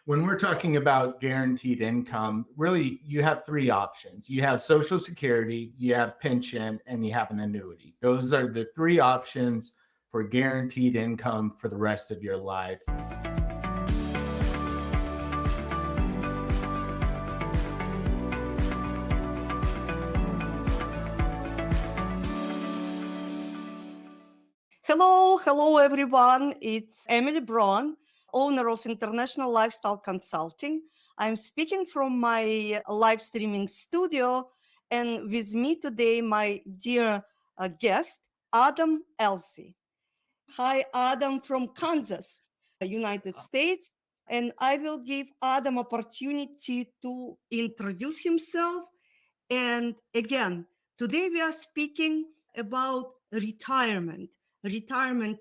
When we're talking about guaranteed income, really you have three options. You have Social Security, you have pension, and you have an annuity. Those are the three options for guaranteed income for the rest of your life. Hello everyone. It's Emily Bron, owner of International Lifestyle Consulting. I'm speaking from my live streaming studio, and with me today, my dear guest, Adam Ellzey. Hi, Adam from Kansas, United States. And I will give Adam opportunity to introduce himself. And again, today we are speaking about retirement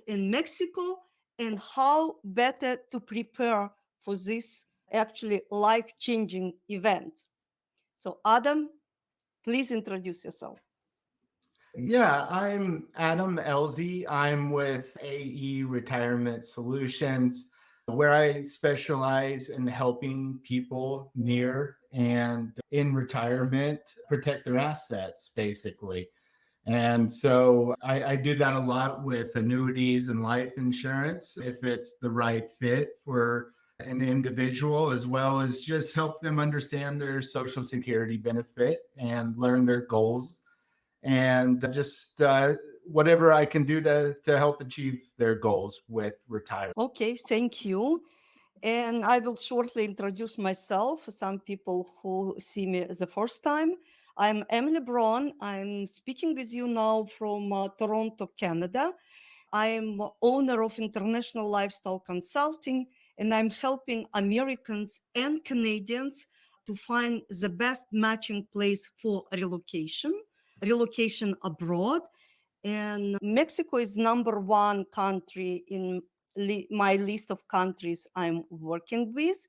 in Mexico, and how better to prepare for this actually life-changing event. So Adam, please introduce yourself. Yeah, I'm Adam Ellzey. I'm with AE Retirement Solutions, where I specialize in helping people near and in retirement protect their assets, basically. And so I do that a lot with annuities and life insurance, if it's the right fit for an individual, as well as just help them understand their Social Security benefit and learn their goals, and just whatever I can do to help achieve their goals with retirement. Okay, thank you. And I will shortly introduce myself for some people who see me the first time. I'm Emily Bron. I'm speaking with you now from Toronto, Canada. I'm owner of International Lifestyle Consulting, and I'm helping Americans and Canadians to find the best matching place for relocation abroad. And Mexico is number one country in my list of countries I'm working with.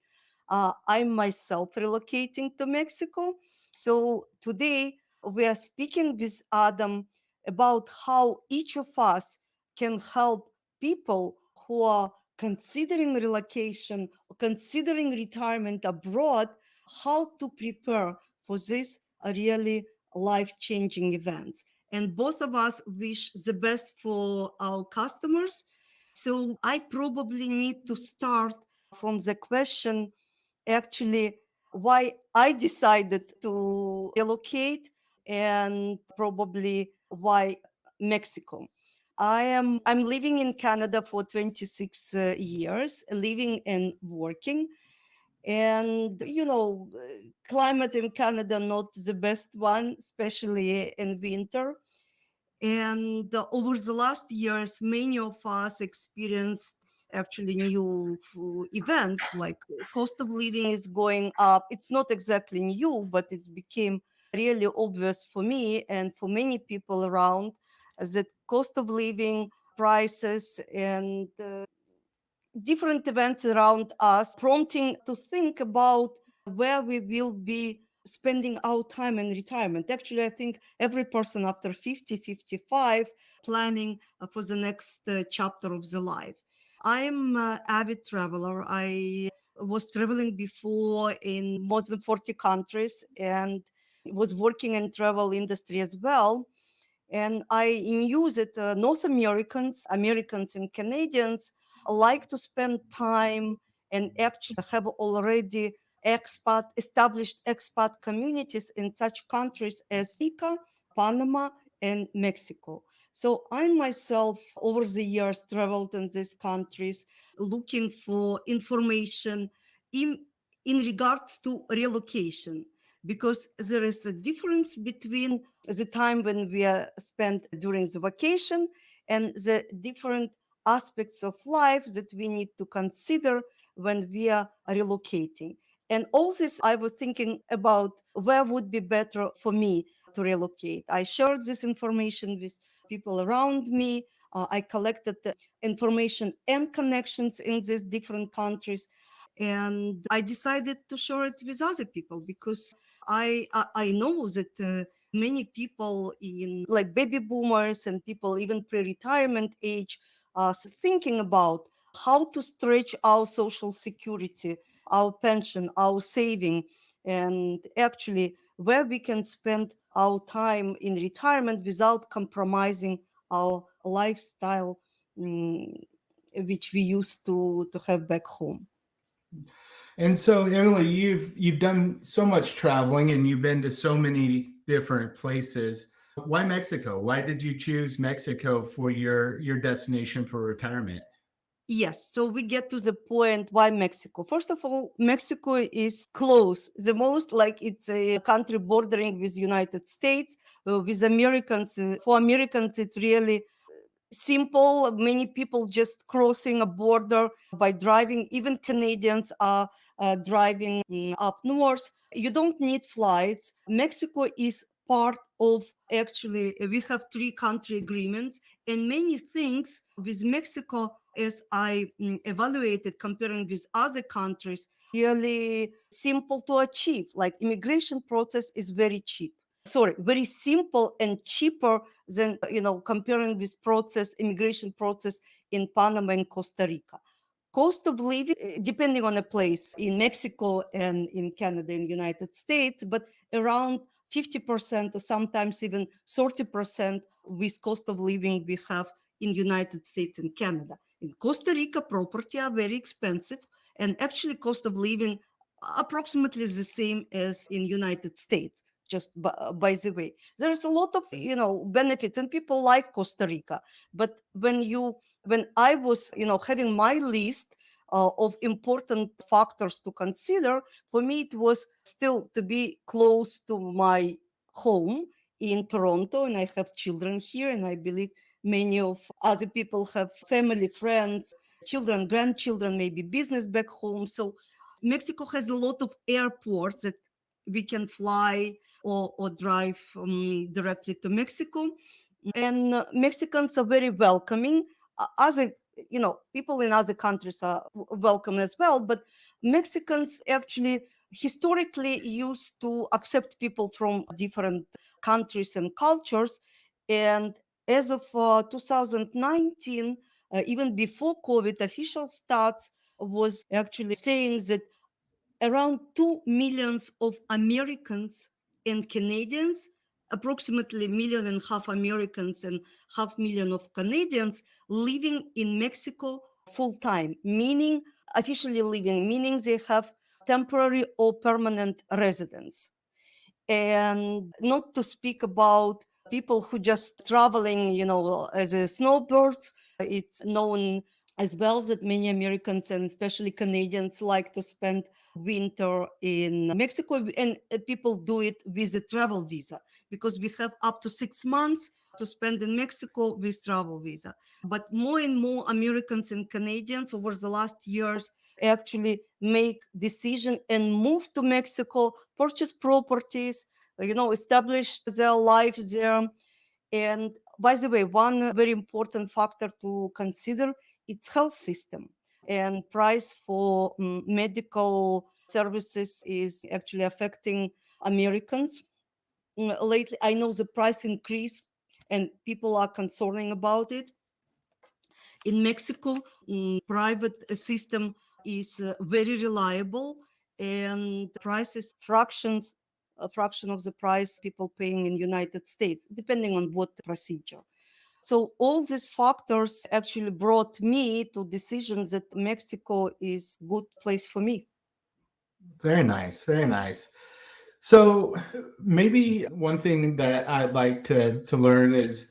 I'm myself relocating to Mexico. So today we are speaking with Adam about how each of us can help people who are considering relocation, considering retirement abroad, how to prepare for this really life-changing event. And both of us wish the best for our customers. So I probably need to start from the question, actually, why I decided to relocate, and probably why Mexico. I'm living in Canada for 26 years, living and working. And climate in Canada not the best one, especially in winter. And over the last years, many of us experienced actually new events, like cost of living is going up. It's not exactly new, but it became really obvious for me and for many people around, as that cost of living, prices, and different events around us, prompting to think about where we will be spending our time in retirement. Actually, I think every person after 50, 55 planning for the next chapter of their life. I'm an avid traveler. I was traveling before in more than 40 countries and was working in travel industry as well. And I knew that North Americans and Canadians like to spend time and actually have already established expat communities in such countries as Rica, Panama, and Mexico. So I myself, over the years, traveled in these countries looking for information in, in regards to relocation, because there is a difference between the time when we are spent during the vacation and the different aspects of life that we need to consider when we are relocating. And all this, I was thinking about where would be better for me to relocate. I shared this information with people around me. I collected the information and connections in these different countries. And I decided to share it with other people, because I know that many people in like baby boomers and people even pre-retirement age are thinking about how to stretch our social security our pension, our saving, and actually where we can spend our time in retirement without compromising our lifestyle, mm, which we used to have back home. And so, Emily, you've done so much traveling and you've been to so many different places. Why Mexico? Why did you choose Mexico for your destination for retirement? Yes, so we get to the point why Mexico. First of all, Mexico is close, the most like it's a country bordering with United States, with Americans. For Americans, it's really simple. Many people just crossing a border by driving. Even Canadians are driving up north. You don't need flights. Mexico is part of, actually we have three country agreements, and many things with Mexico, as I evaluated comparing with other countries, really simple to achieve. Like immigration process is very cheap, sorry, very simple and cheaper than, comparing with process, immigration process in Panama and Costa Rica. Cost of living, depending on a place in Mexico and in Canada and United States, but around 50% or sometimes even 30% with cost of living we have in United States and Canada. In Costa Rica, property are very expensive, and actually cost of living approximately the same as in United States. Just by the way, there's a lot of benefits, and people like Costa Rica. But when I was having my list of important factors to consider, for me it was still to be close to my home in Toronto, and I have children here, and I believe many of other people have family, friends, children, grandchildren, maybe business back home. So Mexico has a lot of airports that we can fly or drive directly to Mexico. And Mexicans are very welcoming. Other, people in other countries are welcome as well, but Mexicans actually historically used to accept people from different countries and cultures. And as of 2019, even before COVID official stats was actually saying that around 2 millions of Americans and Canadians, approximately 1.5 million Americans and 500,000 of Canadians living in Mexico full time, meaning officially living, meaning they have temporary or permanent residence. And not to speak about people who just traveling, as a snowbirds. It's known as well that many Americans and especially Canadians like to spend winter in Mexico, and people do it with a travel visa because we have up to 6 months to spend in Mexico with travel visa. But more and more Americans and Canadians over the last years actually make decision and move to Mexico, purchase properties, establish their life there. And by the way, one very important factor to consider, it's health system, and price for medical services is actually affecting Americans. Lately, I know the price increase and people are concerning about it. In Mexico, private system is very reliable, and prices fractions a fraction of the price people paying in United States, depending on what procedure. So all these factors actually brought me to decisions that Mexico is good place for me. Very nice, very nice. So maybe one thing that I'd like to learn is,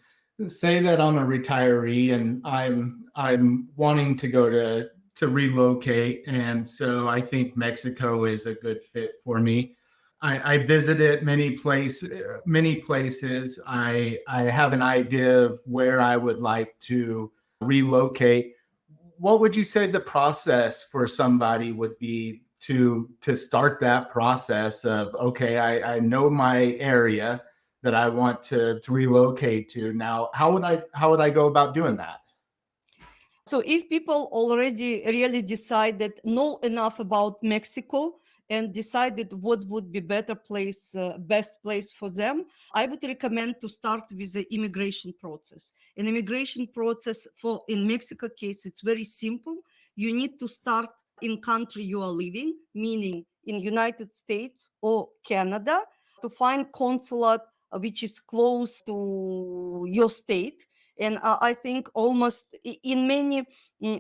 say that I'm a retiree and I'm wanting to go to relocate, and so I think Mexico is a good fit for me. I visited many places. I have an idea of where I would like to relocate. What would you say the process for somebody would be to start that process of, okay, I know my area that I want to relocate to. Now how would I go about doing that? So if people already really decided know enough about Mexico and decided what would be best place for them, I would recommend to start with the immigration process. An immigration process for in Mexico case, it's very simple. You need to start in country you are living, meaning in United States or Canada, to find consulate which is close to your state. And I think almost in many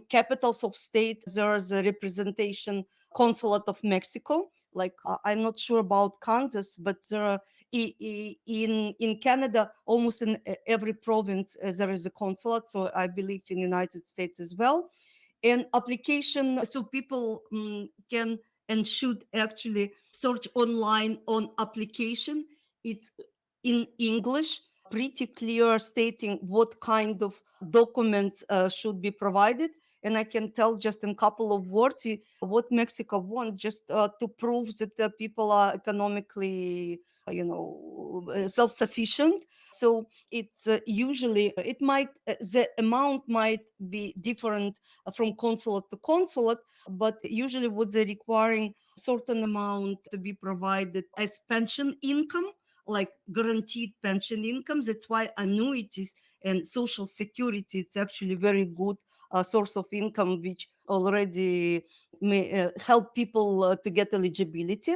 capitals of state, there's a representation consulate of Mexico. Like I'm not sure about Kansas, but there are in Canada, almost in every province there is a consulate. So I believe in United States as well. And application, so people can and should actually search online on application. It's in English, pretty clear stating what kind of documents should be provided. And I can tell just in a couple of words what Mexico wants, just to prove that the people are economically, self-sufficient. So it's usually the amount might be different from consulate to consulate, but usually what they're requiring certain amount to be provided as pension income, like guaranteed pension income. That's why annuities and social security, it's actually very good source of income, which already may help people to get eligibility,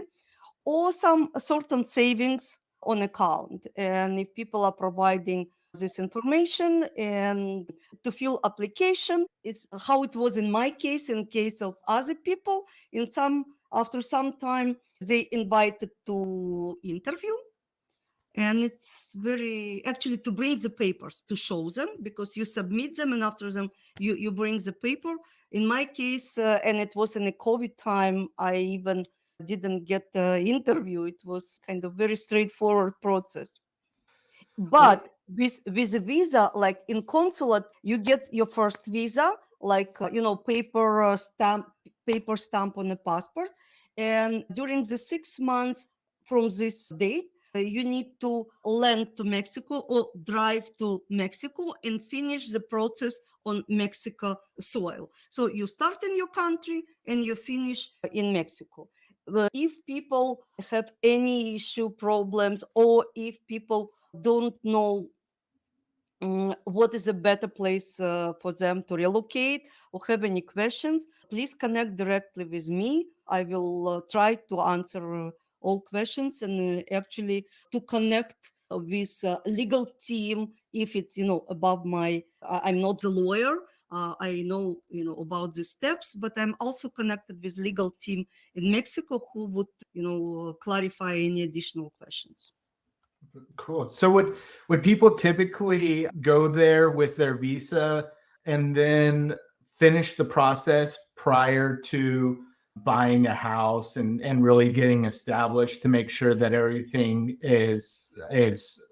or some certain savings on account. And if people are providing this information and to fill application, it's how it was in my case, in case of other people. In some, after some time, they invited to interview, and it's very actually to bring the papers to show them, because you submit them and after them you bring the paper. In my case, and it was in a COVID time, I even didn't get the interview. It was kind of very straightforward process. Well, But with a visa, like in consulate, you get your first visa, like paper stamp on the passport, and during the 6 months from this date, you need to land to Mexico or drive to Mexico and finish the process on Mexico soil. So you start in your country and you finish in Mexico. If people have any issue problems, or if people don't know what is a better place for them to relocate, or have any questions, please connect directly with me. I will try to answer all questions, and actually to connect with legal team if it's above my. I'm not the lawyer. I know about the steps, but I'm also connected with legal team in Mexico who would clarify any additional questions. cool. So would people typically go there with their visa and then finish the process prior to buying a house and really getting established to make sure that everything is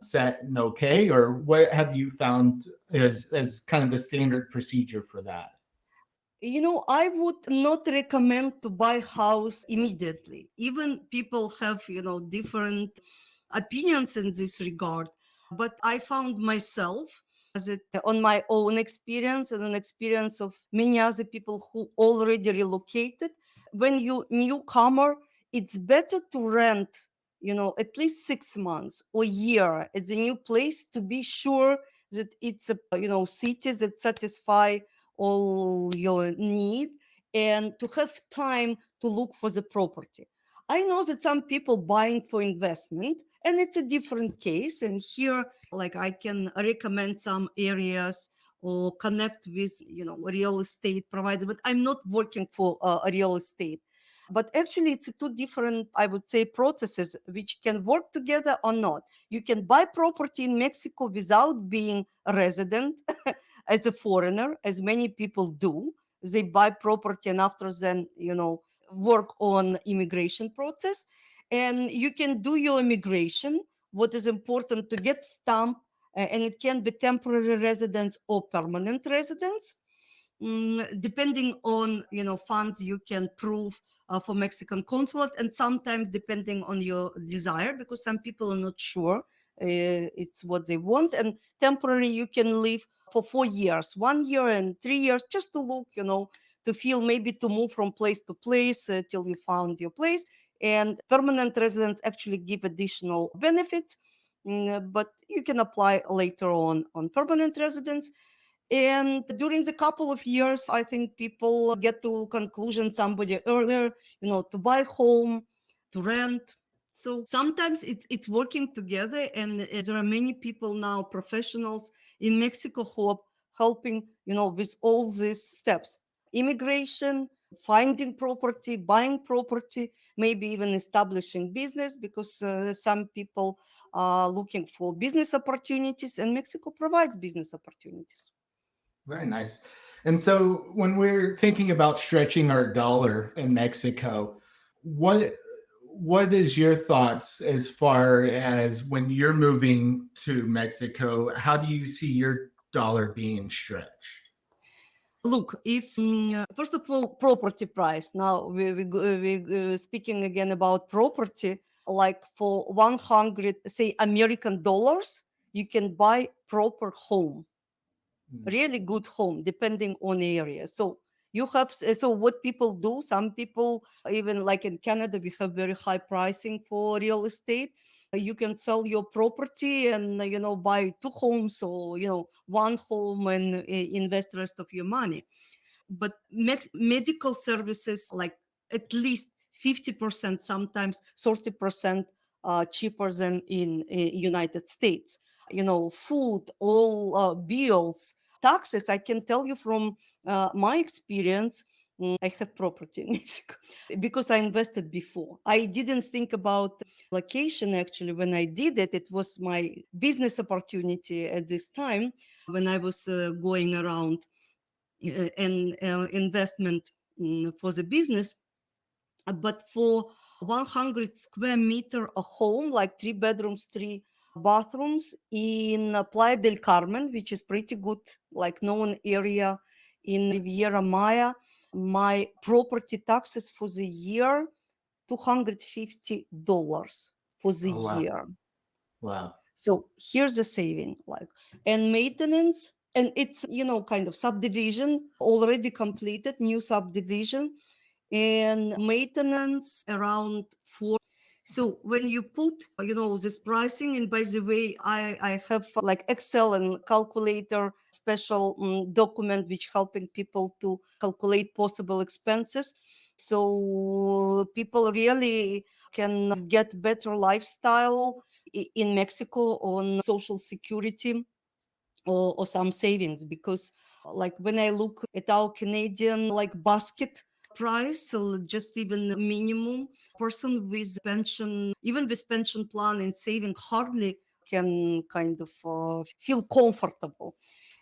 set and okay? Or what have you found as kind of the standard procedure for that? I would not recommend to buy house immediately. Even people have, different opinions in this regard. But I found myself that on my own experience and an experience of many other people who already relocated, when you newcomer, it's better to rent, at least 6 months or a year at the new place to be sure that it's a, city that satisfy all your need, and to have time to look for the property. I know that some people buying for investment, and it's a different case. And here, like I can recommend some areas or connect with, real estate providers, but I'm not working for a real estate. But actually, it's two different, I would say, processes which can work together or not. You can buy property in Mexico without being a resident as a foreigner, as many people do. They buy property and after then, work on immigration process. And you can do your immigration. What is important to get stamp, and it can be temporary residence or permanent residence. Depending on funds you can prove for Mexican consulate, and sometimes depending on your desire, because some people are not sure it's what they want. And temporary you can live for 4 years, 1 year and 3 years, just to look, to feel, maybe to move from place to place till you found your place. And permanent residents actually give additional benefits, but you can apply later on permanent residence. And during the couple of years, I think people get to conclusion somebody earlier, to buy home, to rent. So sometimes it's working together, and there are many people now, professionals in Mexico, who are helping, with all these steps: immigration, finding property, buying property, maybe even establishing business, because some people are looking for business opportunities, and Mexico provides business opportunities. Very nice. And so when we're thinking about stretching our dollar in Mexico, what what is your thoughts as far as when you're moving to Mexico, how do you see your dollar being stretched? Look, if first of all, property price. Now we speaking again about property. Like for 100, say, American dollars, you can buy proper home, Mm. really good home, depending on area. So you have, so what people do, some people, even like in Canada, we have very high pricing for real estate. You can sell your property and buy two homes, or one home, and invest the rest of your money. But medical services, like at least 50%, sometimes 30% cheaper than in United States. Food, all bills, taxes. I can tell you from my experience. I have property in Mexico because I invested before. I didn't think about location actually when I did it. It was my business opportunity at this time when I was going around and investment for the business. But for 100 square meter a home, like 3 bedrooms, 3 bathrooms in Playa del Carmen, which is pretty good, like known area in Riviera Maya, my property taxes for the year, $250 for the Oh wow. year. Wow. So here's the saving, like, and maintenance, and it's kind of subdivision already completed, new subdivision, and maintenance around four. So when you put this pricing, and by the way, I have like Excel and calculator special document which helping people to calculate possible expenses. So people really can get better lifestyle in Mexico on social security, or some savings, because like when I look at our Canadian like basket price, so just even minimum, person with pension, even with pension plan and saving, hardly can kind of feel comfortable.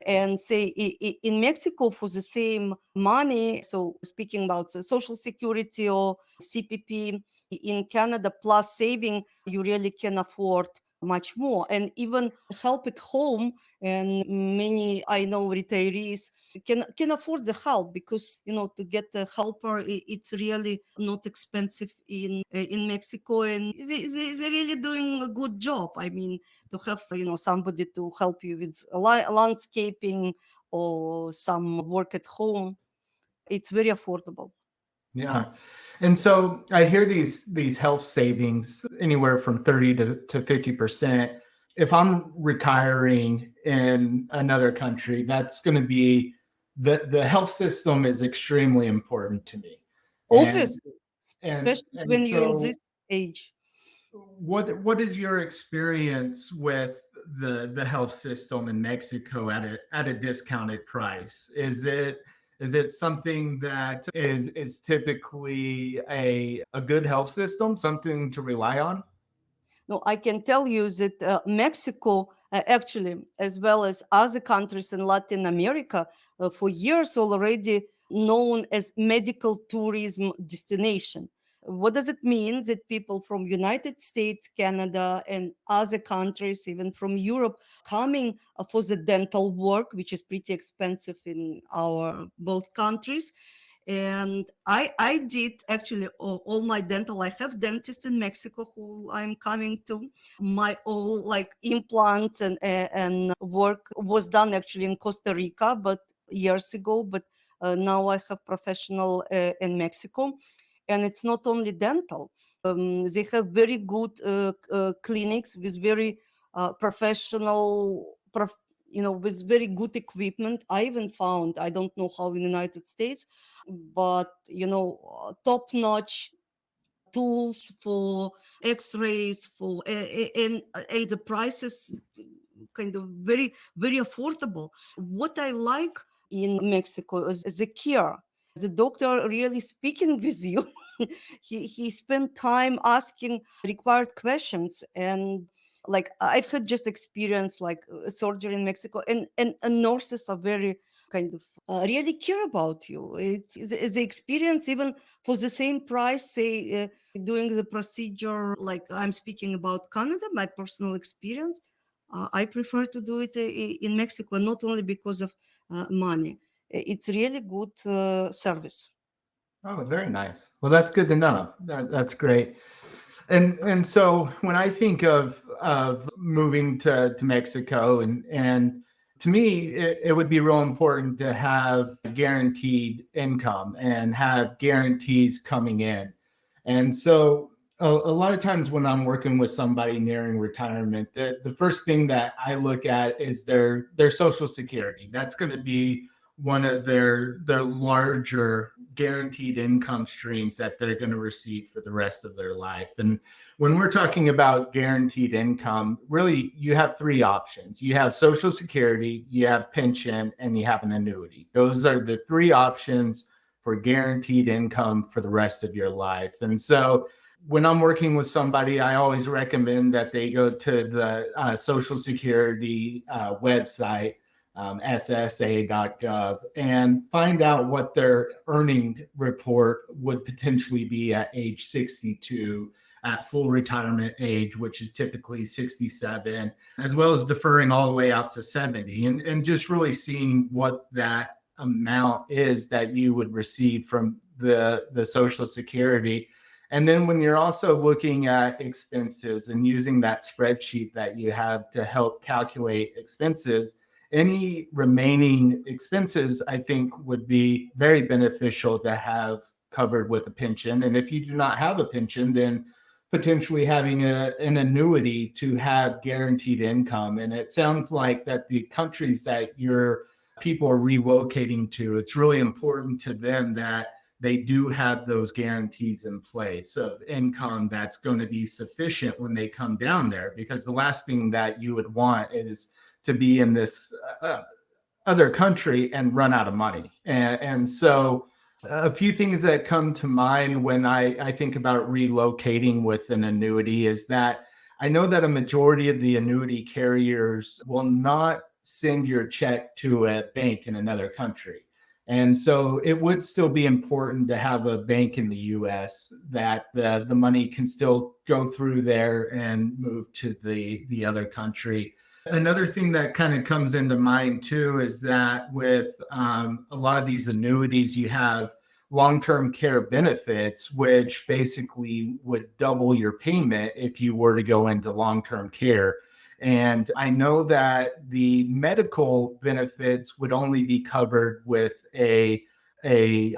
And say in Mexico, for the same money, so speaking about the social security or CPP, in Canada plus saving, you really can afford much more, and even help at home. And many, I know, retirees can afford the help, because to get a helper, it's really not expensive in Mexico, and they're really doing a good job. I mean, to have somebody to help you with landscaping or some work at home, it's very affordable. Yeah. And so I hear these health savings anywhere from 30 to 50%. If I'm retiring in another country, that's going to be the health system is extremely important to me. And Obviously, and especially and when you're in so this age. what is your experience with the health system in Mexico at a discounted price? Is it something that is typically a good health system, something to rely on? No, I can tell you that Mexico, actually, as well as other countries in Latin America, for years already known as medical tourism destination. What does it mean? That people from United States, Canada, and other countries, even from Europe, coming for the dental work, which is pretty expensive in our both countries. And I did actually all my dental. I have dentists in Mexico who I'm coming to. My all like implants and work was done actually in Costa Rica, but years ago. But now I have professional in Mexico, and it's not only dental. They have very good clinics with very professional with very good equipment. I even found, I don't know how in the United States, but top-notch tools for x-rays and the price is kind of very, very affordable. What I like in Mexico is the care. The doctor really speaking with you. He spent time asking required questions, and like I've had just experience like surgery in Mexico, and nurses are very kind of really care about you. It's the experience, even for the same price, say doing the procedure. Like I'm speaking about Canada, my personal experience. I prefer to do it in Mexico, not only because of money. It's really good service. Oh, very nice. Well, that's good to know. That's great. And so when I think of moving to Mexico, and to me it would be real important to have guaranteed income and have guarantees coming in. And so a lot of times when I'm working with somebody nearing retirement, the first thing that I look at is their social security. That's going to be one of their larger guaranteed income streams that they're going to receive for the rest of their life. And when we're talking about guaranteed income, really you have three options. You have Social Security, you have pension, and you have an annuity. Those are the three options for guaranteed income for the rest of your life. And so when I'm working with somebody, I always recommend that they go to the Social Security website, ssa.gov, and find out what their earning report would potentially be at age 62, at full retirement age, which is typically 67, as well as deferring all the way out to 70, and just really seeing what that amount is that you would receive from the Social Security. And then when you're also looking at expenses and using that spreadsheet that you have to help calculate expenses, any remaining expenses, I think, would be very beneficial to have covered with a pension. And if you do not have a pension, then potentially having an annuity to have guaranteed income. And it sounds like that the countries that your people are relocating to, it's really important to them that they do have those guarantees in place of income that's going to be sufficient when they come down there, because the last thing that you would want is to be in this other country and run out of money. And so a few things that come to mind when I think about relocating with an annuity is that I know that a majority of the annuity carriers will not send your check to a bank in another country. And so it would still be important to have a bank in the US that the money can still go through there and move to the other country. Another thing that kind of comes into mind too is that with a lot of these annuities, you have long-term care benefits, which basically would double your payment if you were to go into long-term care. And I know that the medical benefits would only be covered with a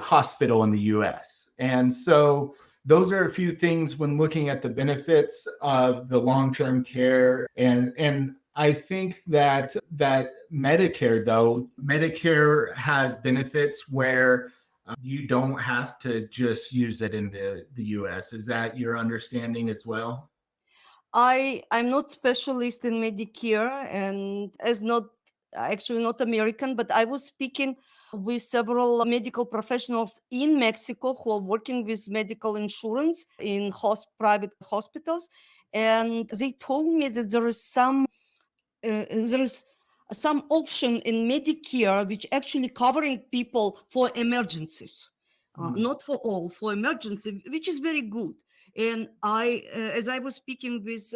hospital in the US. And so those are a few things when looking at the benefits of the long-term care. And I think that Medicare, though, Medicare has benefits where you don't have to just use it in the US. Is that your understanding as well? I'm not specialist in Medicare, and as not actually not American, but I was speaking with several medical professionals in Mexico who are working with medical insurance in private hospitals, and they told me that there is some option in Medicare which actually covering people for emergencies, not for all, for emergency, which is very good. And as I was speaking with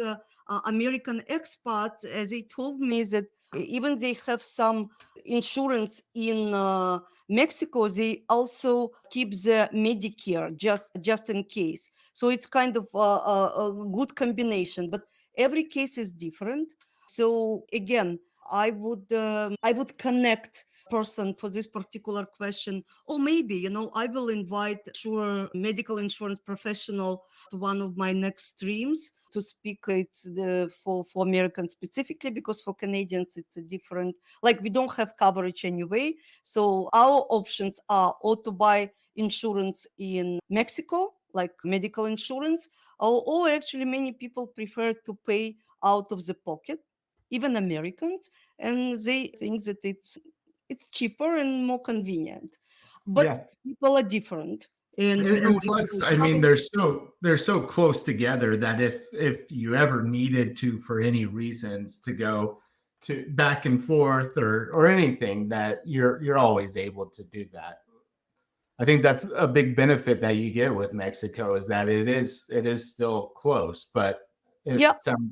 American expats, they told me that even they have some insurance in Mexico, they also keep the Medicare just in case. So it's kind of a good combination, but every case is different. So again, I would connect person for this particular question. Or maybe, I will invite sure medical insurance professional to one of my next streams to speak. It's for Americans specifically, because for Canadians it's a different, like we don't have coverage anyway. So our options are or to buy insurance in Mexico, like medical insurance, or actually many people prefer to pay out of the pocket, even Americans, and they think that it's cheaper and more convenient. But Yeah. people are different, and And if plus, you I mean, travel, they're so close together that if you ever needed to, for any reasons, to go to back and forth or anything, that you're always able to do that. I think that's a big benefit that you get with Mexico, is that it is still close, but yeah, it sounds,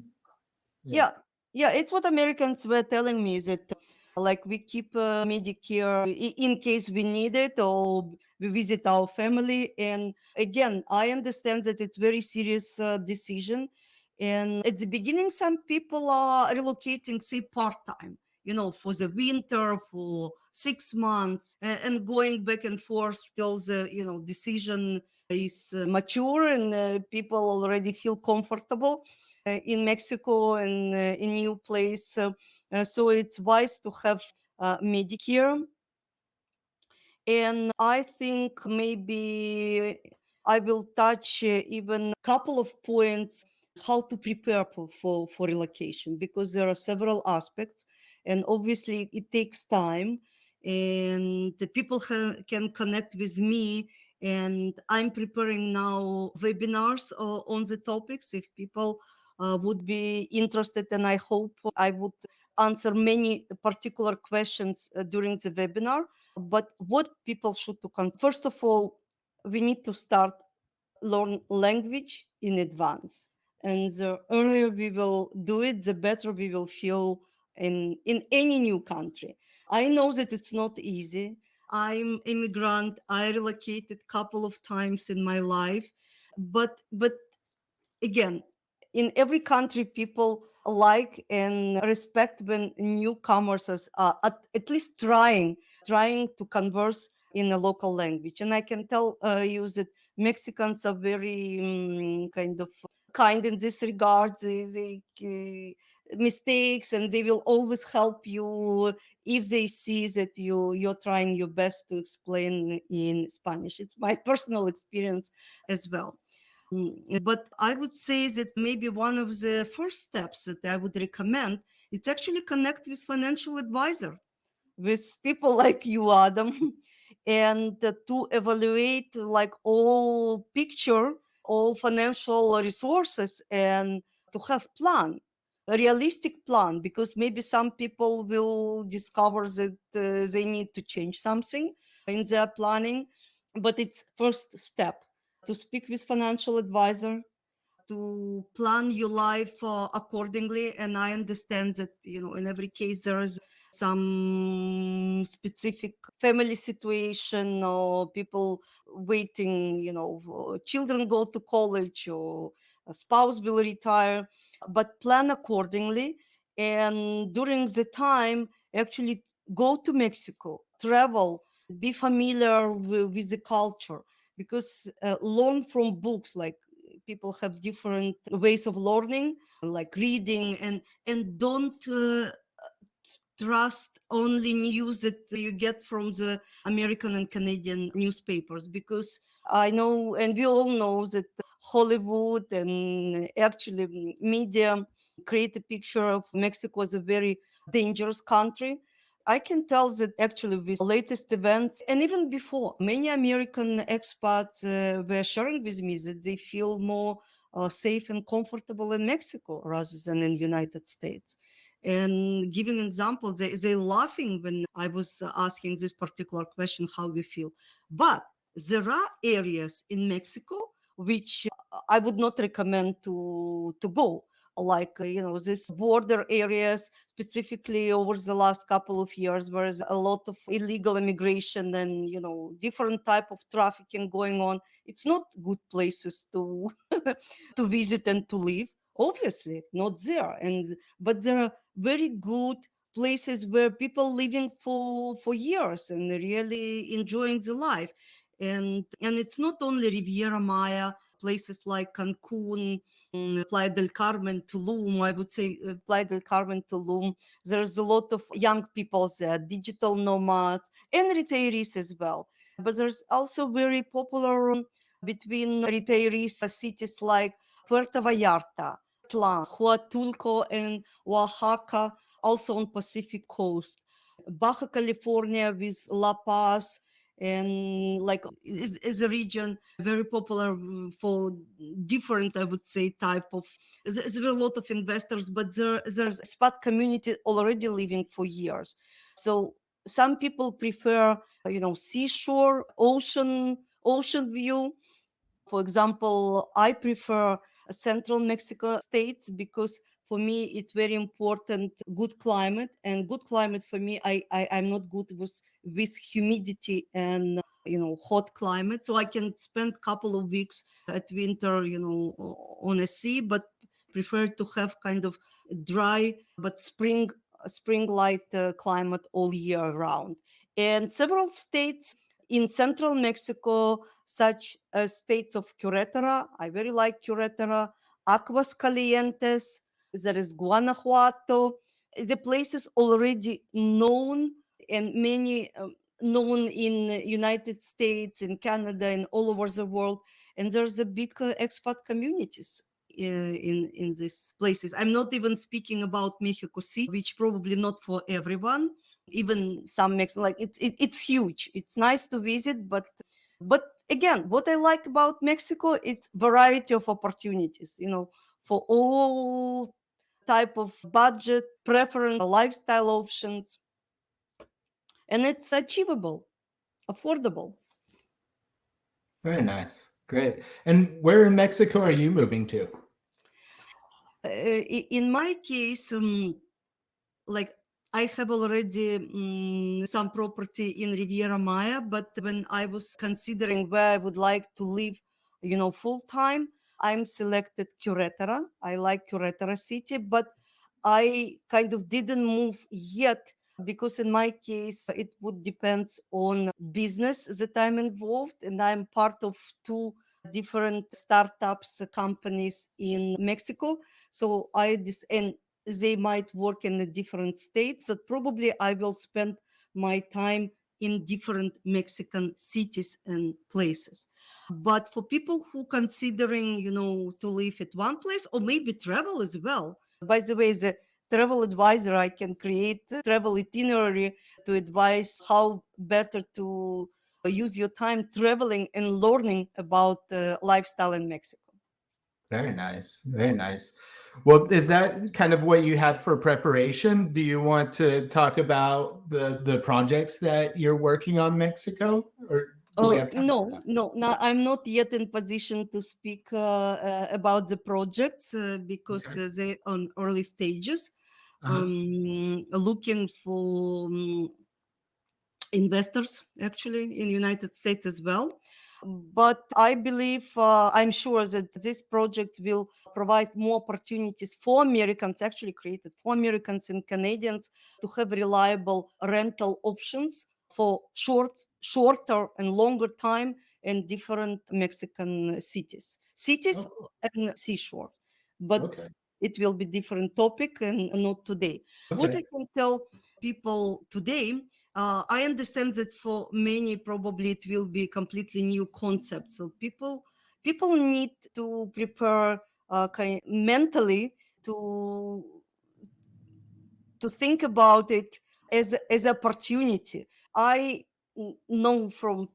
yeah. yeah, yeah, it's what Americans were telling me, that like we keep Medicare in case we need it, or we visit our family. And again, I understand that it's very serious decision. And at the beginning, some people are relocating, say, part-time, for the winter, for 6 months, and going back and forth till the, decision is mature, and people already feel comfortable in Mexico and in new place. So it's wise to have Medicare. And I think maybe I will touch even a couple of points how to prepare for relocation, because there are several aspects, and obviously it takes time, and the people can connect with me. And I'm preparing now webinars on the topics if people would be interested, and I hope I would answer many particular questions during the webinar. But what people should do, first of all, we need to start learn language in advance. And the earlier we will do it, the better we will feel in any new country. I know that it's not easy. I'm immigrant. I relocated a couple of times in my life. But again, in every country, people like and respect when newcomers are at least trying to converse in a local language. And I can tell you that Mexicans are very kind of kind in this regard. They mistakes, and they will always help you if they see that you're trying your best to explain in Spanish. It's my personal experience as well. But I would say that maybe one of the first steps that I would recommend, it's actually connect with financial advisor, with people like you, Adam, and to evaluate like all picture, all financial resources, and to have plan, a realistic plan, because maybe some people will discover that they need to change something in their planning. But it's first step to speak with financial advisor, to plan your life accordingly. And I understand that, in every case there is some specific family situation, or people waiting, children go to college, or a spouse will retire. But plan accordingly. And during the time, actually go to Mexico, travel, be familiar with the culture, because learn from books. Like, people have different ways of learning, like reading, and don't trust only news that you get from the American and Canadian newspapers, because I know, and we all know, that Hollywood and actually media create a picture of Mexico as a very dangerous country. I can tell that actually with latest events, and even before, many American expats were sharing with me that they feel more safe and comfortable in Mexico rather than in United States. And giving examples, they're laughing when I was asking this particular question, how we feel. But there are areas in Mexico which I would not recommend to go, like this border areas, specifically over the last couple of years, where there's a lot of illegal immigration and different type of trafficking going on. It's not good places to to visit and to live, obviously not there. And but there are very good places where people living for years and really enjoying the life. And it's not only Riviera Maya, places like Cancun, Playa del Carmen, Tulum. I would say Playa del Carmen, Tulum. There's a lot of young people there, digital nomads, and retirees as well. But there's also very popular between retirees cities like Puerto Vallarta, Tla, Huatulco, and Oaxaca, also on Pacific coast. Baja California with La Paz, and like is a region very popular for different, I would say, type of. There are a lot of investors, but there's a expat community already living for years. So some people prefer, seashore, ocean view. For example, I prefer central Mexico states because for me it's very important good climate, and good climate for me, I'm not good with humidity and hot climate, so I can spend couple of weeks at winter on a sea, but prefer to have kind of dry but spring light climate all year round. And several states in central Mexico, such as states of Querétaro, I very like Querétaro, Aguas Calientes, there is Guanajuato, the places already known, and many known in United States, in Canada, and all over the world. And there's a big expat communities in these places. I'm not even speaking about Mexico City, which probably not for everyone. Even some Mexican, like it's huge. It's nice to visit, but again, what I like about Mexico, it's variety of opportunities. For all type of budget, preference, lifestyle options, and it's achievable, affordable. Very nice. Great. And where in Mexico are you moving to? In my case, like I have already some property in Riviera Maya, but when I was considering where I would like to live, full time, I'm selected Querétaro. I like Querétaro city, but I kind of didn't move yet because in my case it would depends on business that I'm involved, and I'm part of two different startups companies in Mexico. So and they might work in a different states, so probably I will spend my time in different Mexican cities and places. But for people who considering to live at one place or maybe travel as well, by the way, the travel advisor, I can create a travel itinerary to advise how better to use your time traveling and learning about lifestyle in Mexico. Very nice. Very nice. Well, is that kind of what you had for preparation? Do you want to talk about the projects that you're working on Mexico, or do we Oh, have time for no, that? no, no, I'm not yet in position to speak about the projects because Okay. they're on early stages. Uh-huh. Looking for investors actually in United States as well. But I believe, I'm sure that this project will provide more opportunities for Americans, actually created for Americans and Canadians, to have reliable rental options for shorter and longer time in different Mexican cities Oh, cool. and seashore. But Okay. it will be different topic and not today. What I Okay. can tell people today, I understand that for many probably it will be a completely new concept. So people need to prepare mentally to think about it as opportunity. I know from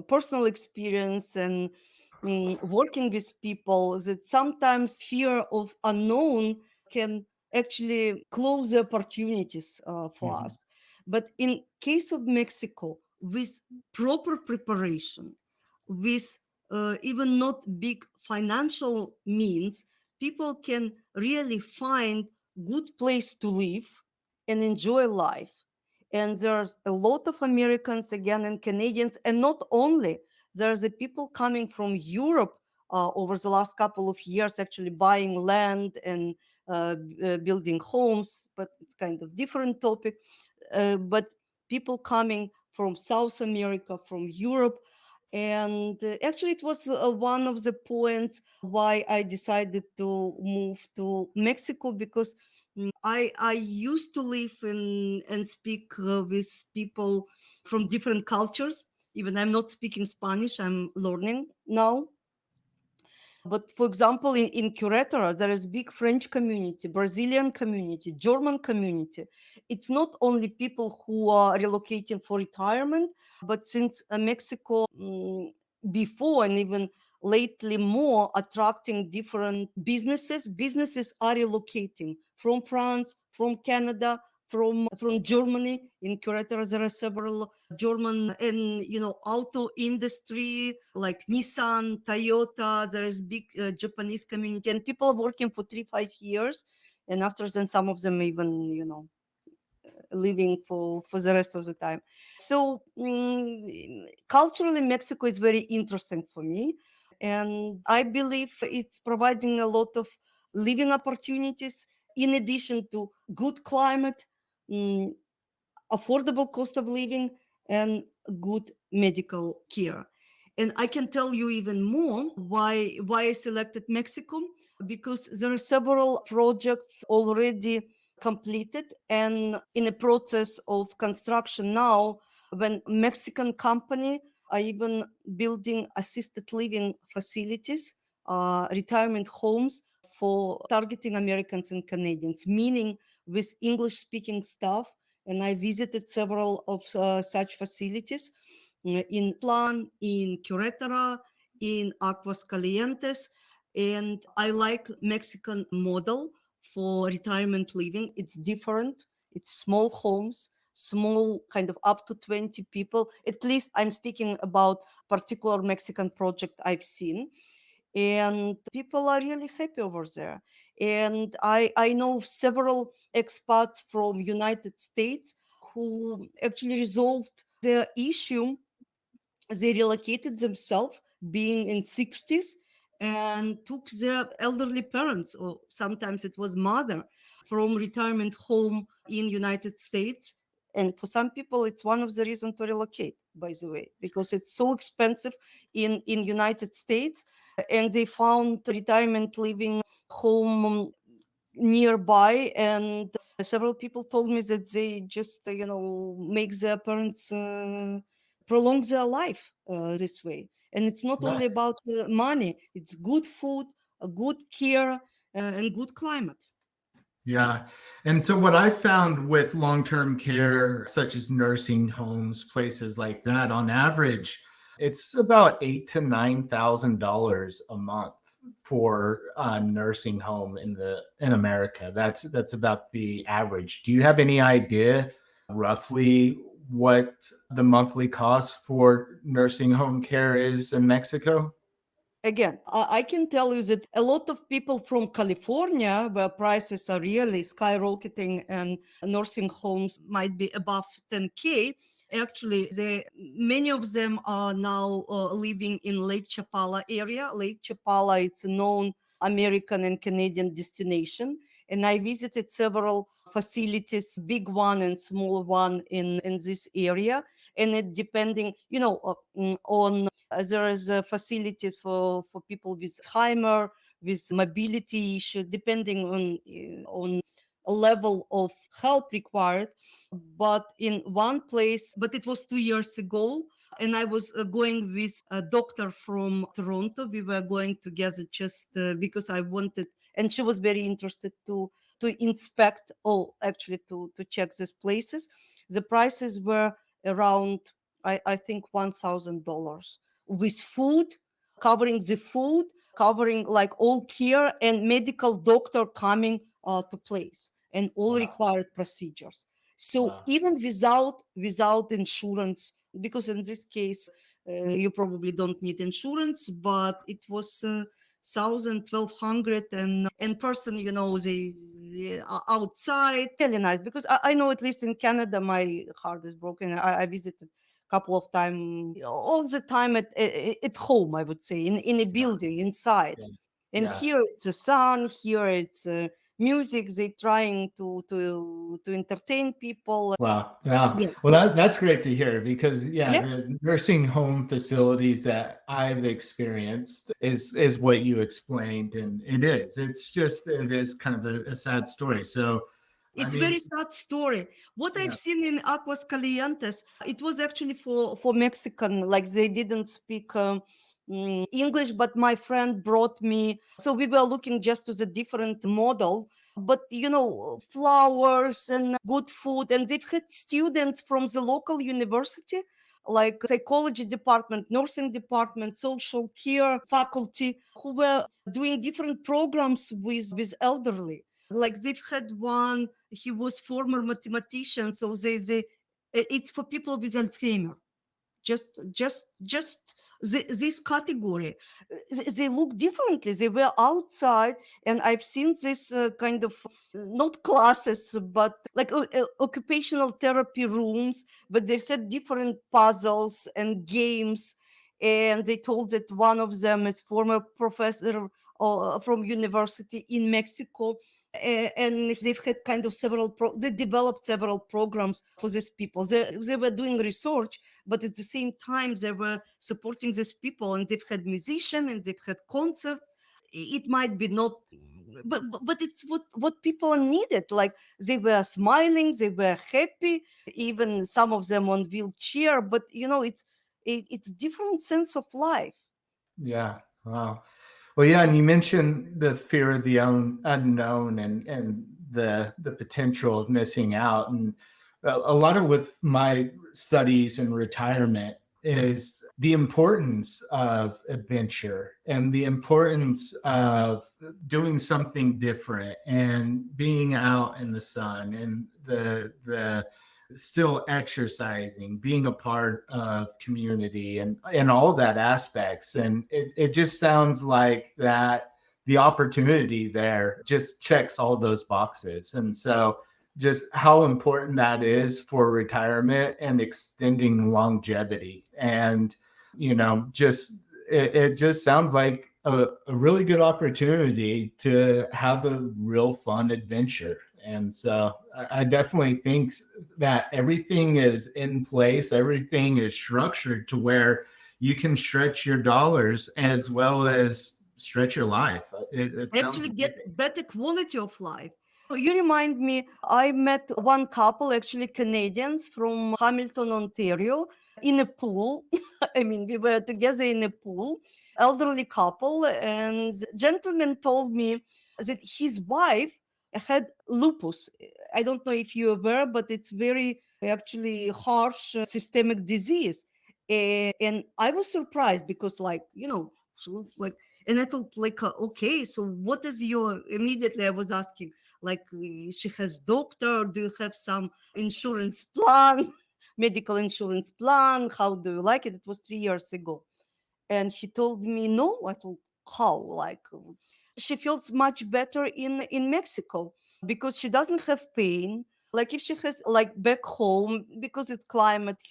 personal experience and working with people that sometimes fear of unknown can actually close the opportunities for Mhm. us. But in case of Mexico, with proper preparation, with even not big financial means, people can really find good place to live and enjoy life. And there's a lot of Americans again and Canadians, and not only there's the people coming from Europe over the last couple of years, actually buying land and building homes, but it's kind of different topic. But people coming from South America, from Europe, and actually it was one of the points why I decided to move to Mexico, because I used to live in and speak with people from different cultures. Even I'm not speaking Spanish, I'm learning now. But for example, in Querétaro, there is big French community, Brazilian community, German community. It's not only people who are relocating for retirement, but since Mexico before and even lately more attracting different businesses are relocating from France, from Canada, from Germany. In Querétaro, there are several German and auto industry like Nissan, Toyota. There is big Japanese community, and people are working for 3-5 years, and after then some of them even living for the rest of the time. So culturally, Mexico is very interesting for me, and I believe it's providing a lot of living opportunities in addition to good climate, mm, affordable cost of living, and good medical care. And I can tell you even more why I selected Mexico, because there are several projects already completed and in a process of construction now, when Mexican company are even building assisted living facilities, retirement homes for targeting Americans and Canadians, meaning with English speaking staff. And I visited several of such facilities in Plan, in Querétaro, in Aguascalientes. And I like Mexican model for retirement living. It's different. It's small homes, small, kind of up to 20 people. At least I'm speaking about particular Mexican project I've seen. And people are really happy over there. And I know several expats from United States who actually resolved their issue. They relocated themselves being in 60s and took their elderly parents, or sometimes it was mother, from retirement home in United States. And for some people it's one of the reasons to relocate, by the way, because it's so expensive in United States. And they found retirement living home nearby, and several people told me that they just make their parents prolong their life this way. And it's not only Nice. about money, it's good food, a good care, and good climate. Yeah. And so what I found with long-term care, such as nursing homes, places like that, on average, it's about $8,000 to $9,000 a month for a nursing home in America. That's about the average. Do you have any idea roughly what the monthly cost for nursing home care is in Mexico? Again, I can tell you that a lot of people from California, where prices are really skyrocketing and nursing homes might be above 10K, actually, many of them are now living in Lake Chapala area. Lake Chapala, it's a known American and Canadian destination. And I visited several facilities, big one and small one in this area. And it depending, on there is a facility for people with Alzheimer, with mobility issue, depending on a level of help required. But in one place, but it was 2 years ago, and I was going with a doctor from Toronto. We were going together just because I wanted, and she was very interested to inspect, actually to check these places. The prices were around, I think, $1,000 with food, covering the food, covering like all care and medical doctor coming to place, and all Wow. required procedures. So Wow. even without insurance, because in this case you probably don't need insurance, but it was 1,000, 1,200, and person, they are outside, really nice. Because I know, at least in Canada, my heart is broken. I visited couple of times, all the time at home, I would say, in a building inside. Yeah. And Yeah. here it's the sun, here it's music. They trying to entertain people. Wow. Yeah. Yeah, Well, that's great to hear because yeah, yeah. the nursing home facilities that I've experienced is what you explained, and it is. It is kind of a sad story. So, I It's mean, very sad story. What I've yeah, seen in Aguas Calientes, it was actually for Mexican, like they didn't speak English, but my friend brought me. So we were looking just to the different model, but flowers and good food, and they've had students from the local university, like psychology department, nursing department, social care faculty, who were doing different programs with elderly. Like they've had one, he was former mathematician, so they it's for people with Alzheimer. Just this category. They look differently. They were outside, and I've seen this kind of not classes, but like occupational therapy rooms, but they had different puzzles and games. And they told that one of them is former professor from university in Mexico, and they've had kind of they developed several programs for these people. They were doing research, but at the same time they were supporting these people, and they've had musician and they've had concert. It might be not, but it's what people needed. Like they were smiling, they were happy, even some of them on wheelchair, but it's different sense of life. yeah. Wow. Well, yeah, and you mentioned the fear of the unknown and the potential of missing out, and a lot of with my studies in retirement is the importance of adventure and the importance of doing something different and being out in the sun and the still exercising, being a part of community and all that aspects. And it just sounds like that the opportunity there just checks all those boxes. And so just how important that is for retirement and extending longevity. And, just it just sounds like a really good opportunity to have a real fun adventure. And so I definitely think that everything is in place, everything is structured to where you can stretch your dollars as well as stretch your life. It sounds Actually get great. better quality of life. You remind me, I met one couple, actually Canadians from Hamilton, Ontario, in a pool. I mean, we were together in a pool, elderly couple, and the gentleman told me that his wife had lupus. I don't know if you're aware, but it's very actually harsh systemic disease. And I was surprised because, like, so like, and I thought, like, okay, so what is your, immediately I was asking, like, she has doctor, do you have some insurance plan, medical insurance plan? How do you like it? It was 3 years ago. And he told me, no. I told, how? Like, she feels much better in Mexico because she doesn't have pain. Like if she has like back home, because it's climate,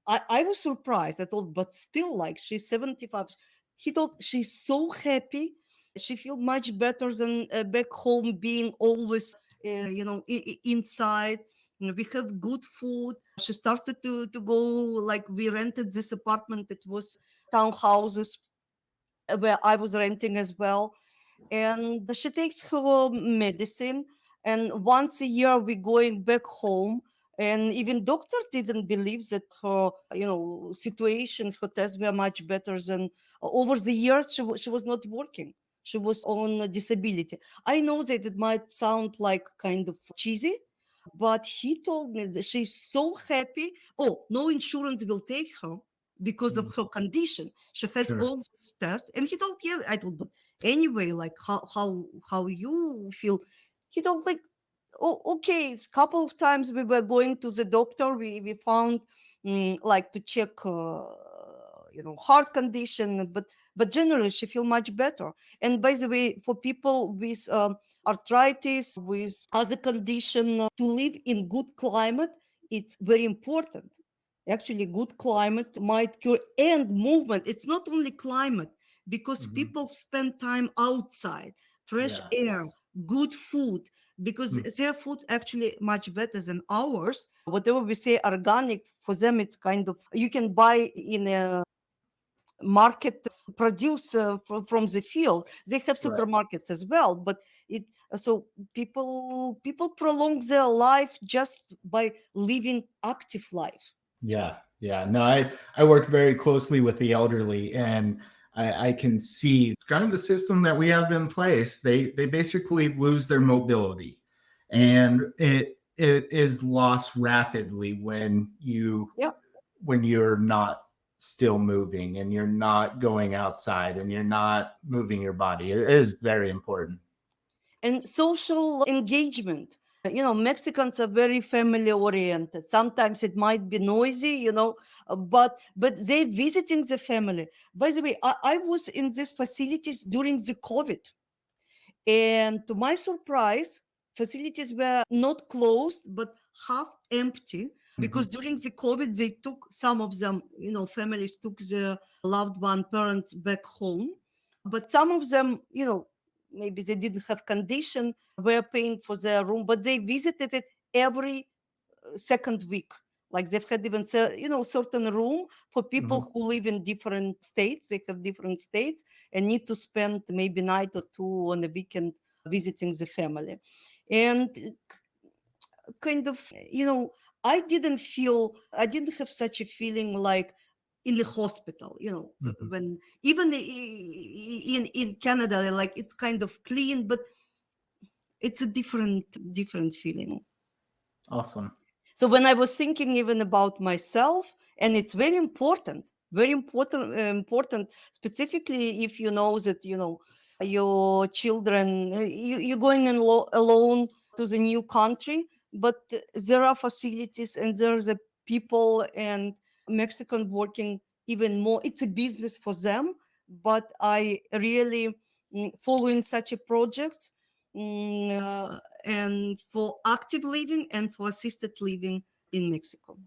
I was surprised. I thought, but still, like she's 75. He thought she's so happy. She feel much better than back home, being always, inside. We have good food. She started to go, like we rented this apartment. It was townhouses where I was renting as well. And she takes her medicine. And once a year, we going back home. And even doctor didn't believe that her, situation, her tests were much better than over the years. She was not working. She was on a disability. I know that it might sound like kind of cheesy, but he told me that she's so happy. Oh, no insurance will take her because of Mm, her condition. She has sure. all these tests. And he told, yeah, I told, but anyway, like how you feel? He told, like, oh, okay. A couple of times we were going to the doctor. We found like to check heart condition, but generally she feel much better. And by the way, for people with arthritis, with other condition, to live in good climate, it's very important. Actually, good climate might cure, and movement. It's not only climate, because Mhm. people spend time outside, fresh Yeah. air, good food, because Mm. their food actually much better than ours. Whatever we say organic, for them it's kind of, you can buy in a market produce from the field. They have Right. supermarkets as well, but it so people prolong their life just by living active life. Yeah, yeah. No, I work very closely with the elderly, and I can see kind of the system that we have in place. They basically lose their mobility, and it is lost rapidly Yeah. when you're not still moving and you're not going outside and you're not moving your body. It is very important. And social engagement. Mexicans are very family oriented. Sometimes it might be noisy, but they visiting the family. By the way, I was in these facilities during the COVID. And to my surprise, facilities were not closed, but half empty, because Mhm. during the COVID, they took some of them, families took their loved one parents back home. But some of them, maybe they didn't have condition, were paying for their room, but they visited it every second week. Like they've had even certain room for people Mhm. who live in different states. They have different states and need to spend maybe night or two on the weekend visiting the family. And kind of, I didn't have such a feeling like in the hospital, Mhm. when even in Canada, like it's kind of clean, but it's a different feeling. Awesome. So when I was thinking even about myself, and it's very important, specifically if you know that your children, you're going alone to the new country, but there are facilities and there's a people and Mexican working even more. It's a business for them, but I really following such a project. And for active living and for assisted living in Mexico.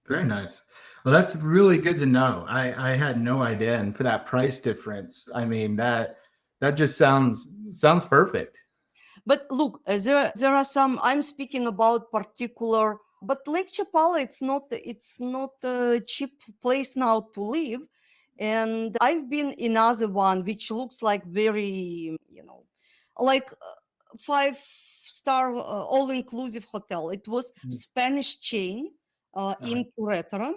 Very nice. Well, that's really good to know. I had no idea, and for that price difference, I mean that just sounds perfect. But look, there are some. I'm speaking about particular, but Lake Chapala, it's not a cheap place now to live, and I've been in other one which looks like very, like 5-star all inclusive hotel. It was Mm. Spanish chain All right. in Querétaro,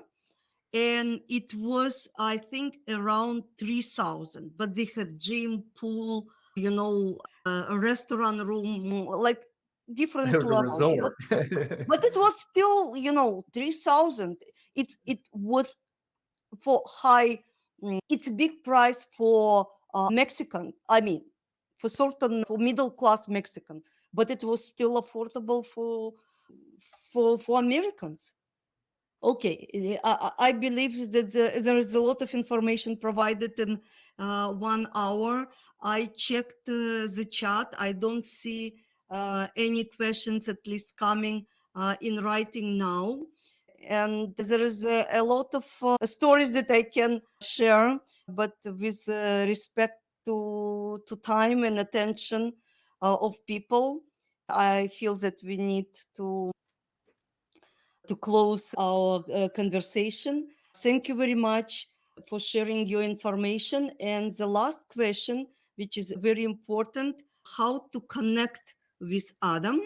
and it was I think around 3,000, but they have gym, pool, a restaurant room, like It different was a levels, but resort. it was still 3,000. It was for high. It's a big price for Mexican, I mean, for middle class Mexican, but it was still affordable for Americans. Okay, I believe that there is a lot of information provided in 1 hour. I checked the chat. I don't see any questions, at least coming in writing now. And there is a lot of stories that I can share, but with respect to time and attention of people, I feel that we need to close our conversation. Thank you very much for sharing your information. And the last question, which is very important, how to connect with Adam.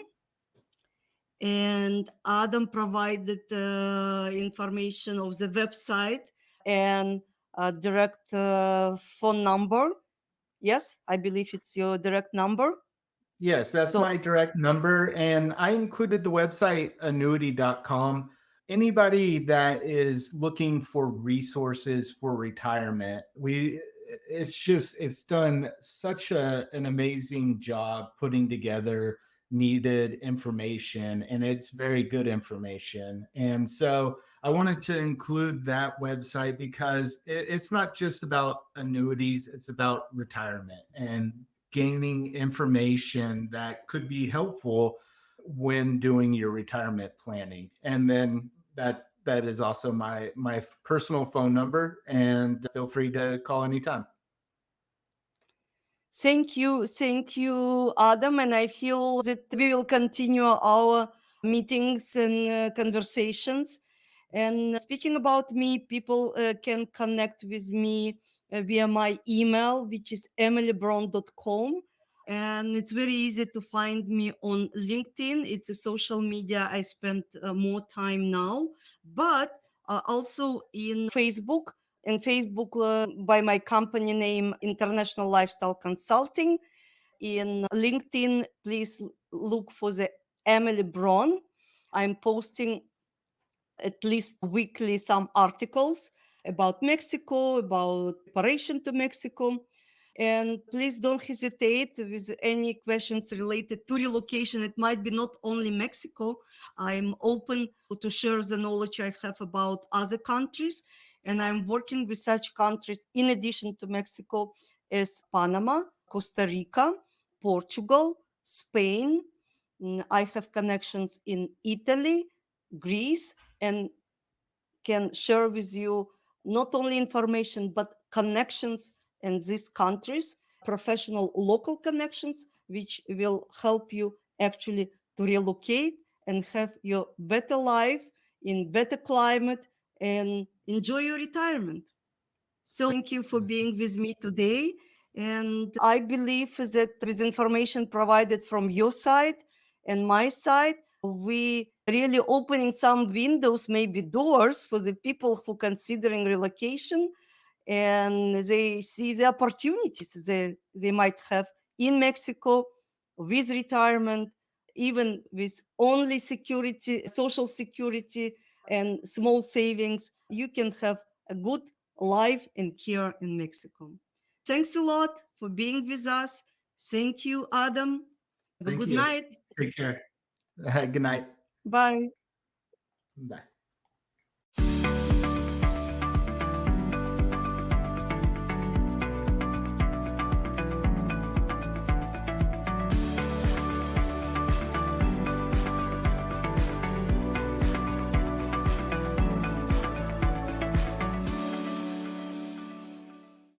And Adam provided information of the website and direct phone number. Yes, I believe it's your direct number. Yes, that's So my direct number. And I included the website annuity.com. Anybody that is looking for resources for retirement, it's done such an amazing job putting together needed information, and it's very good information. And so I wanted to include that website because it's not just about annuities, it's about retirement and gaining information that could be helpful when doing your retirement planning. And then That is also my personal phone number, and feel free to call anytime. Thank you, Adam. And I feel that we will continue our meetings and conversations. And speaking about me, people can connect with me via my email, which is emilybron.com. And it's very easy to find me on LinkedIn. It's a social media I spend more time now, but also in Facebook. And Facebook by my company name, International Lifestyle Consulting. In LinkedIn, please look for the Emily Bron. I'm posting at least weekly some articles about Mexico, about preparation to Mexico. And please don't hesitate with any questions related to relocation. It might be not only Mexico. I'm open to share the knowledge I have about other countries. And I'm working with such countries in addition to Mexico as Panama, Costa Rica, Portugal, Spain. I have connections in Italy, Greece, and can share with you not only information but connections in these countries, professional local connections, which will help you actually to relocate and have your better life in better climate and enjoy your retirement. So thank you for being with me today. And I believe that with information provided from your side and my side, we really opening some windows, maybe doors for the people who considering relocation, and they see the opportunities they might have in Mexico with retirement, even with only security, social security, and small savings. You can have a good life and care in Mexico. Thanks a lot for being with us. Thank you, Adam. Have a Thank good you. night. Take care. Good night. Bye. Bye.